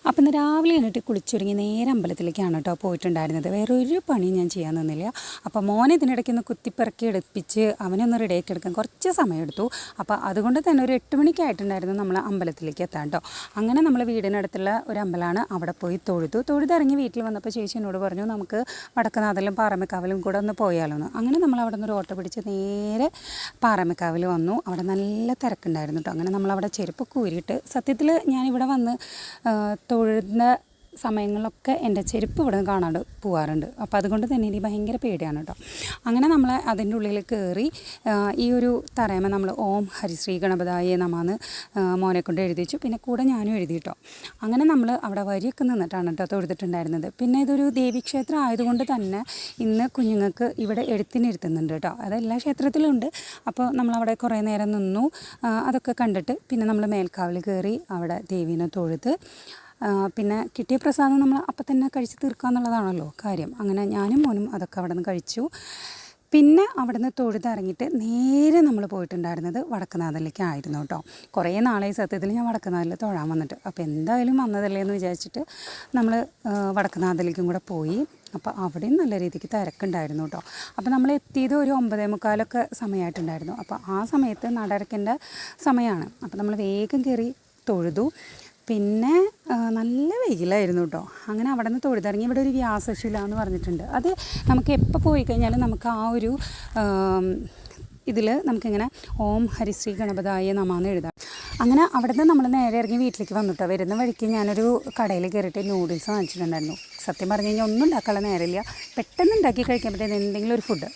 അപ്പം ഇന്ന് രാവിലെ എണീറ്റ് കുളിച്ചൊരുങ്ങി നേരെ അമ്പലത്തിലേക്കാണ് കേട്ടോ പോയിട്ടുണ്ടായിരുന്നത്. വേറൊരു പണിയും ഞാൻ ചെയ്യാൻ നിന്നില്ല. അപ്പോൾ മോനെ ഇതിനിടയ്ക്ക് ഒന്ന് കുത്തിപ്പിറക്കി എടുപ്പിച്ച് അവനൊന്ന് റെഡിയാക്കി എടുക്കാൻ കുറച്ച് സമയമെടുത്തു. അപ്പോൾ അതുകൊണ്ട് തന്നെ ഒരു 8 മണിക്കായിട്ടുണ്ടായിരുന്നു നമ്മൾ അമ്പലത്തിലേക്ക് എത്താൻ കേട്ടോ. അങ്ങനെ നമ്മൾ വീടിനടുത്തുള്ള ഒരു അമ്പലമാണ്, അവിടെ പോയി തൊഴുതിറങ്ങി വീട്ടിൽ വന്നപ്പോൾ ചേച്ചി എന്നോട് പറഞ്ഞു നമുക്ക് വടക്കുന്നാഥലും പാറമേക്കാവിലും കൂടെ ഒന്ന് പോയാലോന്ന്. അങ്ങനെ നമ്മൾ അവിടെ നിന്ന് ഒരു ഓട്ടോ പിടിച്ച് നേരെ പാറമേക്കാവിൽ വന്നു. അവിടെ നല്ല തിരക്കുണ്ടായിരുന്നു കേട്ടോ. അങ്ങനെ നമ്മളവിടെ ചെരുപ്പൊക്കെ ഊരിയിട്ട്, സത്യത്തിൽ ഞാനിവിടെ വന്ന് തൊഴുന്ന സമയങ്ങളിലൊക്കെ എൻ്റെ ചെരുപ്പ് ഇവിടെ നിന്ന് കാണാണ്ട് പോകാറുണ്ട്. അപ്പോൾ അതുകൊണ്ട് തന്നെ എനിക്ക് ഭയങ്കര പേടിയാണ് കേട്ടോ. അങ്ങനെ നമ്മൾ അതിൻ്റെ ഉള്ളിൽ കയറി ഈ ഒരു തറയമ നമ്മൾ ഓം ഹരിശ്രീ ഗണപതായേ നമാന്ന് മോനെ കൊണ്ട് എഴുതിച്ചു. പിന്നെ കൂടെ ഞാനും എഴുതി കേട്ടോ. അങ്ങനെ നമ്മൾ അവിടെ വരിയൊക്കെ നിന്നിട്ടാണ് കേട്ടോ തൊഴുതിട്ടുണ്ടായിരുന്നത്. പിന്നെ ഇതൊരു ദേവീക്ഷേത്രം ആയതുകൊണ്ട് തന്നെ ഇന്ന് കുഞ്ഞുങ്ങൾക്ക് ഇവിടെ എഴുത്തിനിരുത്തുന്നുണ്ട് കേട്ടോ. അതെല്ലാ ക്ഷേത്രത്തിലും ഉണ്ട്. അപ്പോൾ നമ്മളവിടെ കുറേ നേരം നിന്നു. അതൊക്കെ കണ്ടിട്ട് പിന്നെ നമ്മൾ മേൽക്കാവിൽ കയറി അവിടെ ദേവീനെ തൊഴുത് പിന്നെ കിട്ടിയ പ്രസാദം നമ്മൾ അപ്പം തന്നെ കഴിച്ച് തീർക്കുക എന്നുള്ളതാണല്ലോ കാര്യം. അങ്ങനെ ഞാനും മോനും അതൊക്കെ അവിടെ നിന്ന് കഴിച്ചു. പിന്നെ അവിടെ നിന്ന് തൊഴുതിറങ്ങിയിട്ട് നേരെ നമ്മൾ പോയിട്ടുണ്ടായിരുന്നത് വടക്കുന്നാഥനിലേക്കായിരുന്നു കേട്ടോ. കുറേ നാളെ സത്യത്തിൽ ഞാൻ വടക്കുന്നാഥനിൽ തൊഴാൻ വന്നിട്ട്, അപ്പോൾ എന്തായാലും വന്നതല്ലേ എന്ന് വിചാരിച്ചിട്ട് നമ്മൾ വടക്കുന്നാഥനിലേക്കും കൂടെ പോയി. അപ്പോൾ അവിടെയും നല്ല രീതിക്ക് തിരക്കുണ്ടായിരുന്നു കേട്ടോ. അപ്പോൾ നമ്മൾ എത്തിയത് ഒരു 9:45 സമയമായിട്ടുണ്ടായിരുന്നു. അപ്പോൾ ആ സമയത്ത് നടയടയ്ക്കേണ്ട സമയമാണ്. അപ്പോൾ നമ്മൾ വേഗം കയറി തൊഴുതു. പിന്നെ നല്ല വെയിലായിരുന്നു കേട്ടോ. അങ്ങനെ അവിടെ നിന്ന് തൊഴുതിറങ്ങി. ഇവിടെ ഒരു വ്യാസശില എന്ന് പറഞ്ഞിട്ടുണ്ട്. അത് നമുക്ക് എപ്പോൾ പോയി കഴിഞ്ഞാലും നമുക്ക് ആ ഒരു ഇതിൽ നമുക്കിങ്ങനെ ഓം ഹരിശ്രീ ഗണപതായ നമാന്ന് എഴുതാം. അങ്ങനെ അവിടെ നിന്ന് നമ്മൾ നേരെ ഇറങ്ങി വീട്ടിലേക്ക് വന്നിട്ടോ. വരുന്ന വഴിക്ക് ഞാനൊരു കടയിൽ കയറിയിട്ട് നൂഡിൽസ് വാങ്ങിച്ചിട്ടുണ്ടായിരുന്നു. സത്യം പറഞ്ഞു കഴിഞ്ഞാൽ ഒന്നും ഉണ്ടാക്കാനുള്ള നേരമില്ല, പെട്ടെന്ന് ഉണ്ടാക്കി കഴിക്കാൻ പറ്റുന്ന എന്തെങ്കിലും ഒരു ഫുഡ്.